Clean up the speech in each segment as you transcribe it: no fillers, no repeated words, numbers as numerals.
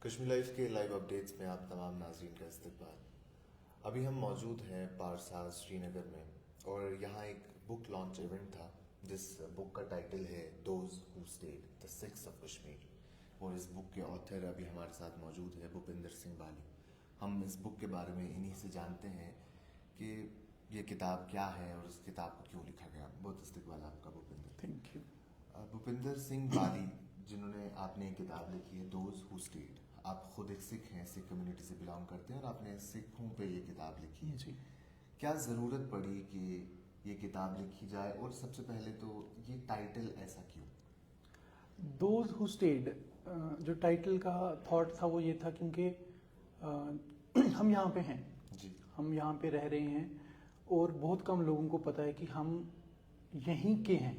Kashmir life के live updates में आप तमाम नाज़रीन का इस्तकबाल। अभी हम मौजूद हैं पारसाज श्रीनगर में और यहाँ एक बुक लॉन्च इवेंट था जिस बुक का टाइटल है those who stayed the Sikhs of Kashmir. और इस बुक के ऑथर अभी हमारे साथ मौजूद है भूपिंदर सिंह बाली। हम इस बुक के बारे में इन्हीं से जानते हैं कि ये किताब क्या है और इस किताब को क्यों लिखा गया। बहुत इस्तकबाल आपका भूपिंदर। Thank you. भूपिंदर सिंह बाली जिन्होंने आपने एक किताब लिखी है दोज हू स्टेड। आप खुद एक सिख हैं, सिख कम्युनिटी से बिलोंग करते हैं और आपने सिखों पे ये किताब लिखी है। जी, क्या ज़रूरत पड़ी कि ये किताब लिखी जाए और सबसे पहले तो ये टाइटल ऐसा क्यों? दोज हु स्टेड जो टाइटल का थॉट था वो ये था क्योंकि हम यहाँ पे हैं, जी हम यहाँ पे रह रहे हैं और बहुत कम लोगों को पता है कि हम यहीं के हैं।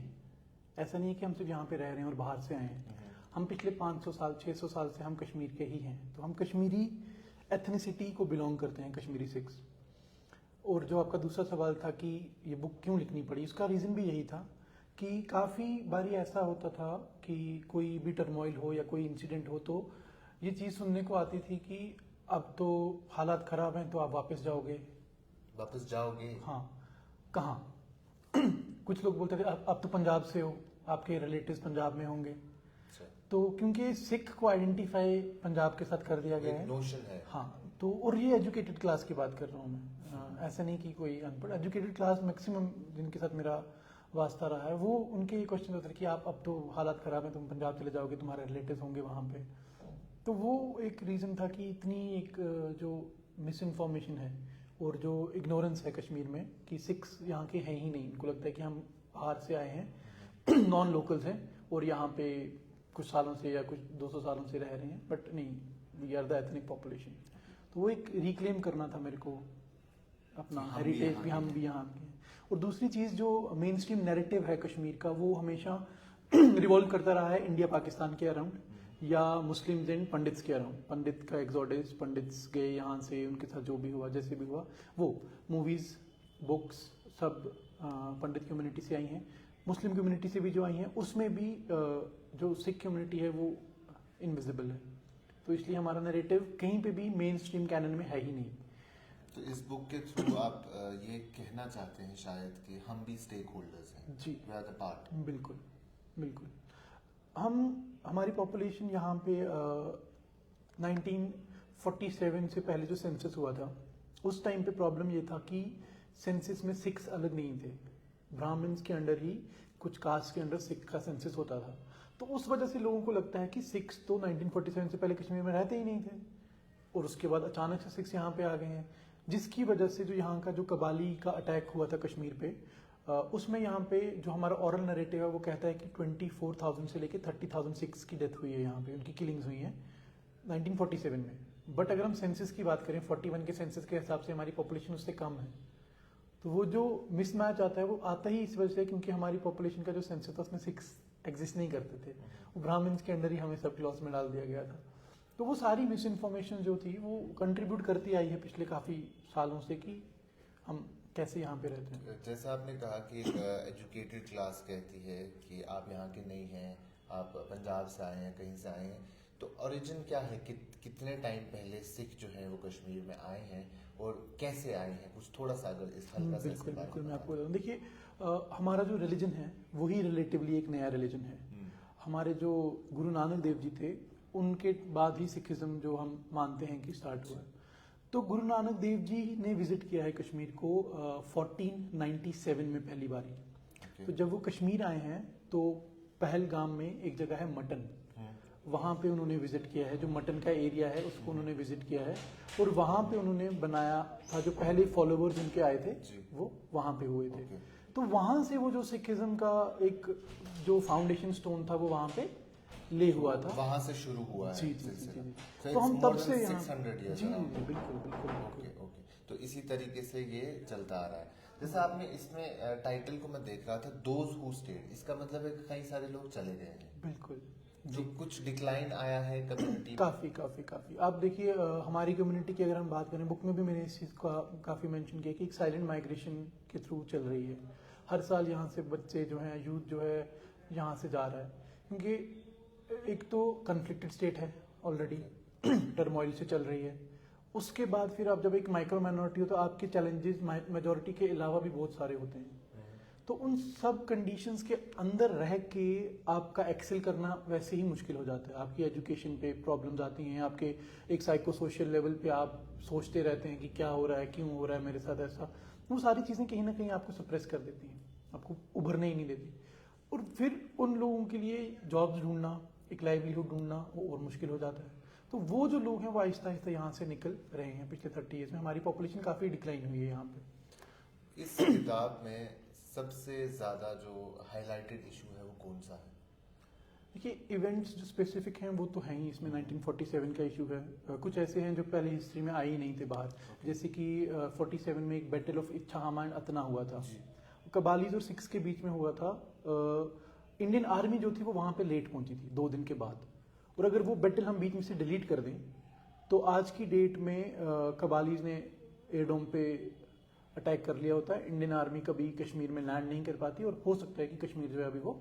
ऐसा नहीं है कि हम सिर्फ यहाँ पे रह रहे हैं और बाहर से आए हैं। हम पिछले 500 साल 600 साल से हम कश्मीर के ही हैं, तो हम कश्मीरी एथनिसिटी को बिलोंग करते हैं, कश्मीरी सिख्स। और जो आपका दूसरा सवाल था कि ये बुक क्यों लिखनी पड़ी, उसका रीज़न भी यही था कि काफ़ी बारी ऐसा होता था कि कोई भी टर्मोइल हो या कोई इंसिडेंट हो तो ये चीज़ सुनने को आती थी कि अब तो हालात ख़राब हैं तो आप वापस जाओगे। वापस जाओगे? हाँ, कहाँ? कुछ लोग बोलते थे अब तो पंजाब से हो, आपके रिलेटिव्स पंजाब में होंगे। अच्छा, तो क्योंकि सिख को आइडेंटिफाई पंजाब के साथ कर दिया गया एक है। नोशन है। हाँ, तो और ये एजुकेटेड क्लास की बात कर रहा हूँ मैं, ऐसा नहीं कि कोई अनपढ़। एजुकेटेड क्लास मैक्सिमम जिनके साथ मेरा वास्ता रहा है वो उनके ये क्वेश्चन होते हैं कि आप अब तो हालात ख़राब है, तुम पंजाब चले जाओगे, तुम्हारे रिलेटिव्स होंगे वहाँ पे। तो वो एक रीज़न था कि इतनी एक जो मिस इन्फॉर्मेशन है और जो इग्नोरेंस है कश्मीर में कि सिख्स यहाँ के हैं ही नहीं। उनको लगता है कि हम बाहर से आए हैं, नॉन लोकल्स हैं और यहाँ पे कुछ सालों से या कुछ 200 सालों से रह रहे हैं, बट नहीं, we are the ethnic population. तो वो एक रिक्लेम करना था मेरे को अपना हेरिटेज भी, हम भी यहाँ के हैं। और दूसरी चीज़ जो मेन स्ट्रीम नैरेटिव है कश्मीर का वो हमेशा रिवॉल्व करता रहा है इंडिया पाकिस्तान के अराउंड या मुस्लिम्स एंड पंडित्स के अराउंड। पंडित का एक्सोडस, पंडित्स गए यहाँ से, उनके साथ जो भी हुआ जैसे भी हुआ, वो मूवीज़ बुक्स सब पंडित कम्युनिटी से आई हैं। मुस्लिम कम्युनिटी से भी जो आई हैं उसमें भी जो सिख कम्युनिटी है वो इनविजिबल है। तो इसलिए हमारा नैरेटिव कहीं पे भी मेन स्ट्रीम कैनन में है ही नहीं। तो इस बुक के थ्रू आप ये कहना चाहते हैं शायद कि हम भी स्टेक होल्डर्स हैं। जी, वी आर द पार्ट। बिल्कुल बिल्कुल। हमारी पॉपुलेशन यहाँ पे 1947 से पहले जो सेंसस हुआ था उस टाइम पे प्रॉब्लम ये था कि सेंसस में सिख्स अलग नहीं थे। ब्राह्मण्स के अंडर ही कुछ कास्ट के अंडर सिख का सेंसस होता था। तो उस वजह से लोगों को लगता है कि सिख्स तो 1947 से पहले कश्मीर में रहते ही नहीं थे और उसके बाद अचानक से सिख्स यहाँ पे आ गए हैं, जिसकी वजह से जो यहाँ का जो कबाली का अटैक हुआ था कश्मीर पे, उसमें यहाँ पे जो हमारा ओरल नरेटिव है वो कहता है कि 24,000 से लेके 30,000 सिख्स की डेथ हुई है यहाँ पे, उनकी किलिंग्स हुई हैं 1947 में। बट अगर हम सेंसस की बात करें 41 के सेंसस के हिसाब से हमारी पॉपुलेशन उससे कम है। तो वो जो मिसमैच आता है वो आता ही इस वजह से क्योंकि हमारी पॉपुलेशन का जो सेंसस था उसमें सिख्स एग्जिस्ट नहीं करते थे, वो ब्राह्मण्स के अंदर ही हमें सब क्लॉज में डाल दिया गया था। तो वो सारी मिस इन्फॉर्मेशन जो थी वो कंट्रीब्यूट करती आई है पिछले काफ़ी सालों से कि हम कैसे यहाँ पे रहते हैं। जैसा आपने कहा कि एक एजुकेटेड क्लास कहती है कि आप यहाँ के नहीं हैं, आप पंजाब से आए हैं, कहीं से आए हैं। तो ओरिजिन क्या है कितने टाइम पहले सिख जो है वो कश्मीर में आए हैं और कैसे आए हैं, कुछ थोड़ा सा अगर इस हल्का सा बिल्कुल बिल्कुल मैं आपको बताऊँ। देखिए हमारा जो रिलीजन है वही रिलेटिवली एक नया रिलीजन है। हमारे जो गुरु नानक देव जी थे उनके बाद ही सिखिज्म जो हम मानते हैं कि स्टार्ट हुआ। तो गुरु नानक देव जी ने विजिट किया है कश्मीर को 1497 में पहली बारी। तो जब वो कश्मीर आए हैं तो पहलगाम में एक जगह है मटन, वहाँ पे उन्होंने विजिट किया है। जो मटन का एरिया है उसको उन्होंने विजिट किया है और वहाँ पे उन्होंने बनाया था। जो पहले फॉलोवर्स उनके आए थे वो वहाँ पे हुए थे। तो वहाँ से वो जो सिखिज्म का एक जो फाउंडेशन स्टोन था वो वहाँ पे ले हुआ था, वहां से शुरू हुआ है। जी जी जी जी। So तो हम तब से 600 years जी around. जी बिल्कुल बिल्कुल। Okay okay. तो इसी तरीके से ये चलता आ रहा है। जैसा आपने इसमें टाइटल को मैं देख रहा था दोज हु स्टेड, इसका मतलब है कि कई सारे लोग चले गए हैं। बिल्कुल जो कुछ डिक्लाइन आया है कम्युनिटी। काफ़ी काफ़ी काफ़ी आप देखिए हमारी कम्युनिटी की अगर हम बात करें, बुक में भी मैंने इस चीज़ का काफ़ी मेंशन किया कि एक साइलेंट माइग्रेशन के थ्रू चल रही है। हर साल यहाँ से बच्चे जो हैं, यूथ जो है यहाँ से जा रहा है क्योंकि एक तो कन्फ्लिक्टेड स्टेट है ऑलरेडी, टर्मोइल से चल रही है। उसके बाद फिर आप जब एक माइक्रो माइनॉरिटी हो तो आपके चैलेंजेस मेजोरिटी के अलावा भी बहुत सारे होते हैं। तो उन सब कंडीशंस के अंदर रह के आपका एक्सेल करना वैसे ही मुश्किल हो जाता है। आपकी एजुकेशन पे प्रॉब्लम्स आती हैं, आपके एक साइको सोशल लेवल पे आप सोचते रहते हैं कि क्या हो रहा है, क्यों हो रहा है मेरे साथ ऐसा। वो सारी चीज़ें कहीं ना कहीं आपको सप्रेस कर देती हैं, आपको उभरने ही नहीं देती। और फिर उन लोगों के लिए जॉब्स ढूंढना, एक लाइवलीहुड ढूंढना वो और मुश्किल हो जाता है। तो वो जो लोग हैं वो आहिस्ता आहिस्ता यहाँ से निकल रहे हैं। पिछले 30 ईयर्स में हमारी पॉपुलेशन काफ़ी डिक्लाइन हुई है यहाँ पे। इस किताब में सबसे ज़्यादा जो हाईलाइटेड इशू है वो कौन सा है? देखिए इवेंट्स जो स्पेसिफिक हैं वो तो हैं ही। इसमें 1947 का इशू है। कुछ ऐसे हैं जो पहले हिस्ट्री में आए ही नहीं थे बाहर। जैसे कि 47 में एक बैटल ऑफ इच्छाहामा एंड अतना हुआ था, कबालीज और सिख्स के बीच में हुआ था। इंडियन आर्मी जो थी वो वहाँ पे लेट पहुंची थी 2 दिन के बाद। और अगर वो बैटल हम बीच में से डिलीट कर दें तो आज की डेट में कबालीज ने एडोम पे अटैक कर लिया होता है। इंडियन आर्मी कभी कश्मीर में लैंड नहीं कर पाती और हो सकता है कि कश्मीर जो है अभी वो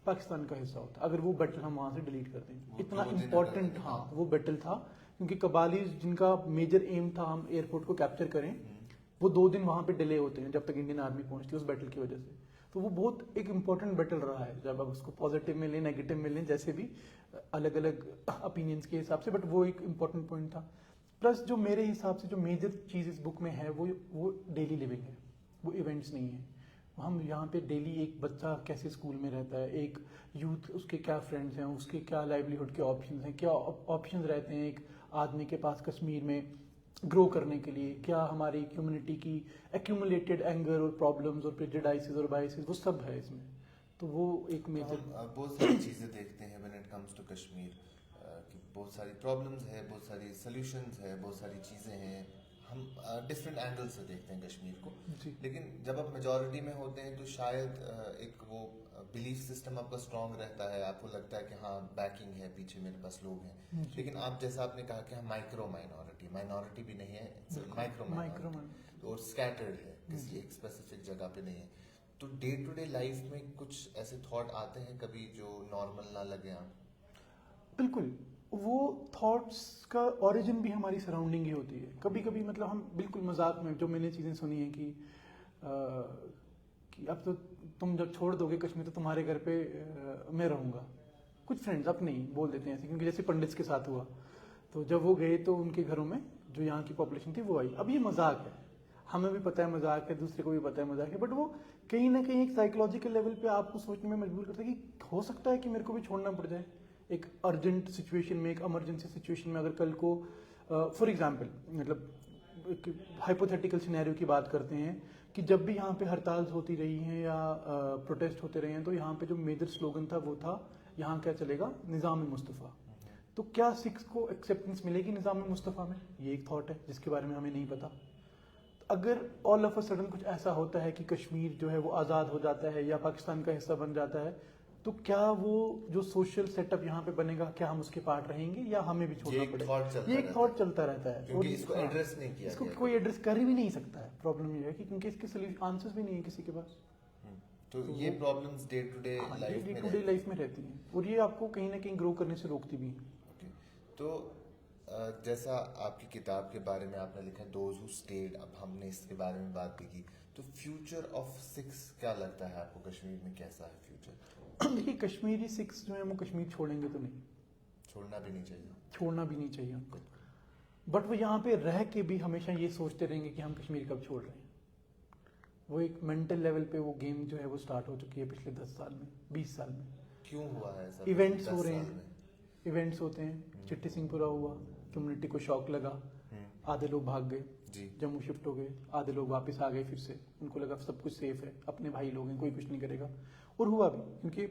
पाकिस्तान का हिस्सा होता अगर वो बैटल हम वहां से डिलीट कर दें। इतना इम्पोर्टेंट हाँ वो बैटल था, क्योंकि कबालीज जिनका मेजर एम था हम एयरपोर्ट को कैप्चर करें, वो 2 दिन वहां पे डिले होते हैं जब तक इंडियन आर्मी पहुंचती है उस बैटल की वजह से। तो वो बहुत एक इम्पोर्टेंट बैटल रहा है, जब आप उसको पॉजिटिव में लें नेगेटिव में लें जैसे भी अलग अलग ओपिनियंस के हिसाब से, बट वो एक इम्पोर्टेंट पॉइंट था। प्लस जो मेरे हिसाब से जो मेजर चीज़ इस बुक में है वो डेली लिविंग है, वो इवेंट्स नहीं है। हम यहाँ पे डेली एक बच्चा कैसे स्कूल में रहता है, एक यूथ उसके क्या फ्रेंड्स हैं, उसके क्या लाइवलीहुड के ऑप्शंस हैं, क्या ऑप्शंस रहते हैं एक आदमी के पास कश्मीर में ग्रो करने के लिए, क्या हमारी कम्युनिटी की एक्यूमुलेटेड एंगर और प्रॉब्लम्स और प्रेजुडाइसेस और बायसेस वो सब है इसमें। तो वो एक मेजर हम बहुत सारी चीज़ें देखते हैं when it comes to Kashmir, कि बहुत सारी प्रॉब्लम्स है, बहुत सारी सॉल्यूशंस है, बहुत सारी चीज़ें हैं। हम डिफरेंट एंगल से देखते हैं कश्मीर को। जी। लेकिन जब आप मेजॉरिटी में होते हैं तो शायद एक वो बिलीफ सिस्टम आपका स्ट्रांग रहता है, आपको लगता है कि हाँ बैकिंग है, पीछे मेरे पास लोग हैं। लेकिन आप जैसा आपने कहा कि हाँ माइक्रो माइनॉरिटी भी नहीं है, माइक्रो माइनॉरिटी और स्कैटर्ड है, किसी एक स्पेसिफिक जगह पे नहीं है। तो डे टू डे लाइफ में कुछ ऐसे थॉट आते हैं कभी जो नॉर्मल ना लगे आप? बिल्कुल, वो थॉट्स का ओरिजिन भी हमारी सराउंडिंग ही होती है। कभी कभी मतलब हम बिल्कुल मजाक में जो मैंने चीज़ें सुनी है कि अब तो तुम जब छोड़ दोगे कश्मीर तो तुम्हारे घर पे मैं रहूँगा। कुछ फ्रेंड्स अपने ही बोल देते हैं ऐसे, क्योंकि जैसे पंडित्स के साथ हुआ तो जब वो गए तो उनके घरों में जो यहाँ की पॉपुलेशन थी वो आई। अब ये मजाक है, हमें भी पता है मजाक है, दूसरे को भी पता है मजाक है, बट वो कहीं ना कहीं एक साइकोलॉजिकल लेवल पे आपको सोचने में मजबूर करता है कि हो सकता है कि मेरे को भी छोड़ना पड़ जाए एक अर्जेंट सिचुएशन में, एक इमरजेंसी सिचुएशन में। अगर कल को फॉर एग्जांपल मतलब एक हाइपोथेटिकल सिनेरियो की बात करते हैं कि जब भी यहाँ पे हड़ताल होती रही हैं या प्रोटेस्ट होते रहे हैं तो यहाँ पे जो मेजर स्लोगन था वो था यहाँ क्या चलेगा, निज़ाम मुस्तफ़ा। तो क्या सिख्स को एक्सेप्टेंस मिलेगी निज़ाम मुस्तफ़ा में? ये एक थॉट है जिसके बारे में हमें नहीं पता। अगर ऑल ऑफ अ सडन कुछ ऐसा होता है कि कश्मीर जो है वो आज़ाद हो जाता है या पाकिस्तान का हिस्सा बन जाता है, तो क्या वो जो सोशल सेटअप यहाँ पे बनेगा, क्या हम उसके पार्ट रहेंगे या हमें भी छोड़ना पड़ेगा? ये एक थॉट चलता रहता है, क्योंकि इसको एड्रेस नहीं किया, इसको कोई एड्रेस कर भी नहीं सकता है। प्रॉब्लम ये है कि क्योंकि इसके आंसर्स भी नहीं है किसी के पास। तो ये problems day to day life में रहती हैं और ये आपको कहीं ना कहीं ग्रो करने से रोकती भी हैं। तो जैसा आपकी किताब के बारे में आपने लिखा दोज हु स्टेड, अब हमने इसके बारे में बात भी की, तो फ्यूचर ऑफ सिख्स क्या लगता है आपको? कश्मीर में कैसा है फ्यूचर? देखिए कश्मीरी सिख्स जो है वो कश्मीर छोड़ेंगे तो नहीं, छोड़ना भी नहीं चाहिए, छोड़ना भी नहीं चाहिए उनको, बट वो यहाँ पे रह के भी हमेशा ये सोचते रहेंगे कि हम कश्मीर कब छोड़ रहे हैं। वो एक मेंटल लेवल पे वो गेम जो है वो स्टार्ट हो चुकी है पिछले 10 साल में, 20 साल में। क्यों हुआ है ऐसा? इवेंट्स हो रहे हैं, इवेंट्स होते हैं। चिट्टी सिंहपुरा हुआ, कम्युनिटी को शॉक लगा, आधे लोग भाग गए, जम्मू शिफ्ट हो गए, आधे लोग वापस आ गए फिर से, उनको लगा सब कुछ सेफ है, अपने भाई लोग हैं, कोई कुछ नहीं करेगा। और हुआ भी, क्योंकि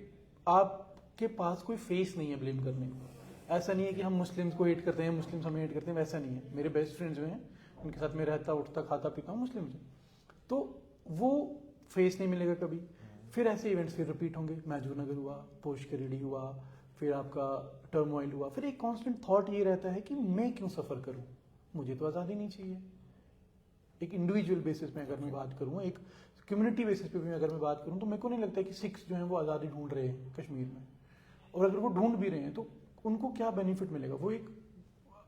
आपके पास कोई फेस नहीं है ब्लेम करने को। ऐसा नहीं है कि हम मुस्लिम्स को हेट करते हैं, मुस्लिम्स हमें हेट करते हैं, वैसा नहीं है। मेरे बेस्ट फ्रेंड्स जो हैं उनके साथ मैं रहता उठता खाता पीता हूँ मुस्लिम्स हैं, तो वो फेस नहीं मिलेगा कभी। फिर ऐसे इवेंट्स फिर रिपीट होंगे, मैजूर नगर हुआ, पोश करीडी हुआ, फिर आपका टर्मोइल हुआ। फिर एक कांस्टेंट थॉट ये रहता है कि मैं क्यों सफ़र करूं, मुझे तो आज़ादी नहीं चाहिए। एक इंडिविजुअल बेसिस पे अगर मैं बात करूं, एक कम्युनिटी बेसिस पे भी अगर मैं बात करूं, तो मेरे को नहीं लगता कि सिख्स जो हैं वो आज़ादी ढूंढ रहे हैं कश्मीर में। और अगर वो ढूंढ भी रहे हैं तो उनको क्या बेनिफिट मिलेगा? वो एक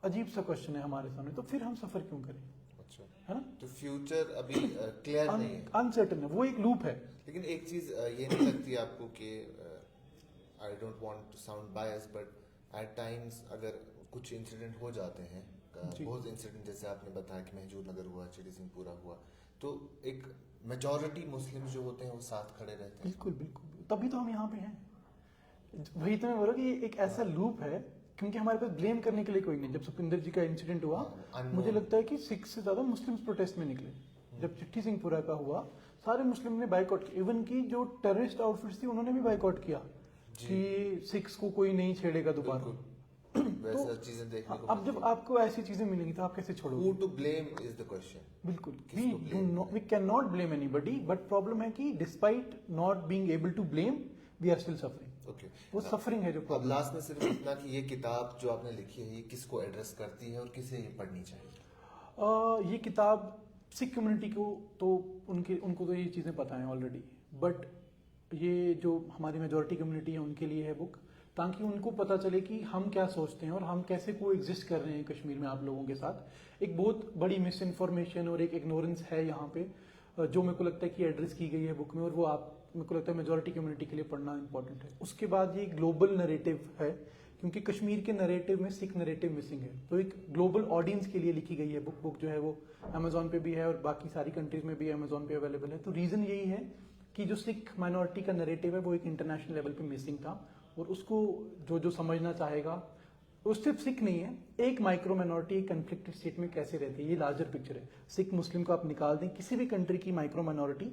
अजीब सा क्वेश्चन है हमारे सामने, तो फिर हम सफर क्यों करें, अच्छा, है ना? तो फ्यूचर अभी क्लियर नहीं है, अनसर्टन है, वो एक लूप है। लेकिन एक चीज ये नहीं लगती आपको कि I don't want to sound bias but at times अगर कुछ इंसिडेंट हो जाते हैं, जी। बहुत इंसिडेंट जैसे आपने बताया कि महजूर नगर हुआ, चिड़ी सिंहपुरा हुआ, तो एक मेजॉरिटी मुस्लिम जो होते हैं वो साथ खड़े रहते हैं। बिल्कुल बिल्कुल, तभी तो हम यहाँ पे हैं। वही तो मैं बोल रहा हूँ कि ये एक ऐसा लूप है, क्योंकि हमारे पास ब्लेम करने के लिए कोई नहीं। जब सुखविंदर जी का इंसिडेंट हुआ, unknown। मुझे लगता है कि 6 से ज्यादा मुस्लिम्स प्रोटेस्ट में निकले। जब चिट्ठी सिंहपुरा का हुआ, सारे मुस्लिम ने बाइकआउट किया, इवन की जो टेररिस्ट आउटफिट्स थी उन्होंने भी बाइकआउट किया जी। कि सिक्स को कोई नहीं छेड़ेगा दोबारा। बिल्कुल। वैसा चीजें देखने को अब जब आपको ऐसी चीजें मिलेंगी तो आप कैसे छोड़ोगे? Who to blame is the question. बिल्कुल, किसको blame we can not blame anybody, but problem है कि despite not being able to blame, we are still suffering. Okay, वो सफरिंग है जो अब प्रॉब्लम। लास्ट में सिर्फ इतना कि ये किताब जो आपने लिखी है ये किसको एड्रेस करती है और किसे ये पढ़नी चाहिए? ये किताब सिख कम्युनिटी को तो उनको तो ये चीज़ें पता हैं ऑलरेडी, बट ये जो हमारी मेजॉरिटी कम्युनिटी है उनके लिए है बुक, ताकि उनको पता चले कि हम क्या सोचते हैं और हम कैसे को एग्जिस्ट कर रहे हैं कश्मीर में आप लोगों के साथ। एक बहुत बड़ी मिस इन्फॉर्मेशन और एक इग्नोरेंस है यहाँ पे, जो मेरे को लगता है कि एड्रेस की गई है बुक में, और वो आप मेरे को लगता है मेजॉरिटी कम्युनिटी के लिए पढ़ना इंपॉर्टेंट है। उसके बाद ये ग्लोबल नरेटिव है, क्योंकि कश्मीर के नरेटिव में सिख नरेटिव मिसिंग है, तो एक ग्लोबल ऑडियंस के लिए लिखी गई है बुक जो है वो अमेजोन पे भी है और बाकी सारी कंट्रीज में भी अमेजोन पे अवेलेबल है। तो रीजन यही है कि जो सिख माइनॉरिटी का नरेटिव है वो एक इंटरनेशनल लेवल पे मिसिंग था, और उसको जो समझना चाहेगा, वो सिर्फ सिख नहीं है, एक माइक्रो माइनॉरिटी एक कन्फ्लिक्टेड स्टेट में कैसे रहती है, ये लार्जर पिक्चर है। सिख मुस्लिम को आप निकाल दें, किसी भी कंट्री की माइक्रो माइनॉरिटी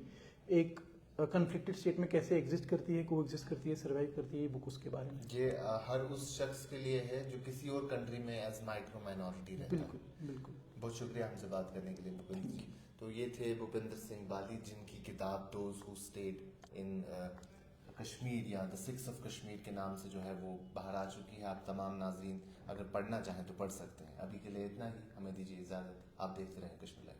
एक कन्फ्लिक्टेड स्टेट में कैसे एग्जिस्ट करती है, को एग्जिस्ट करती है, सर्वाइव करती है, ये बुक उसके बारे में। ये हर उस शख्स के लिए है जो किसी और कंट्री में एज माइक्रो माइनॉरिटी रहता है। बिल्कुल बिल्कुल। बहुत शुक्रिया हमसे बात करने के लिए भूपेंद्र जी। तो ये थे भूपेंद्र सिंह बाली, जिनकी किताब those who stayed in Kashmir या द सिक्स ऑफ कश्मीर के नाम से जो है वो बाहर आ चुकी है। आप तमाम नाजरीन अगर पढ़ना चाहें तो पढ़ सकते हैं। अभी के लिए इतना ही, हमें दीजिए इजाज़त। आप देखते रहें कश्मीर लाइव।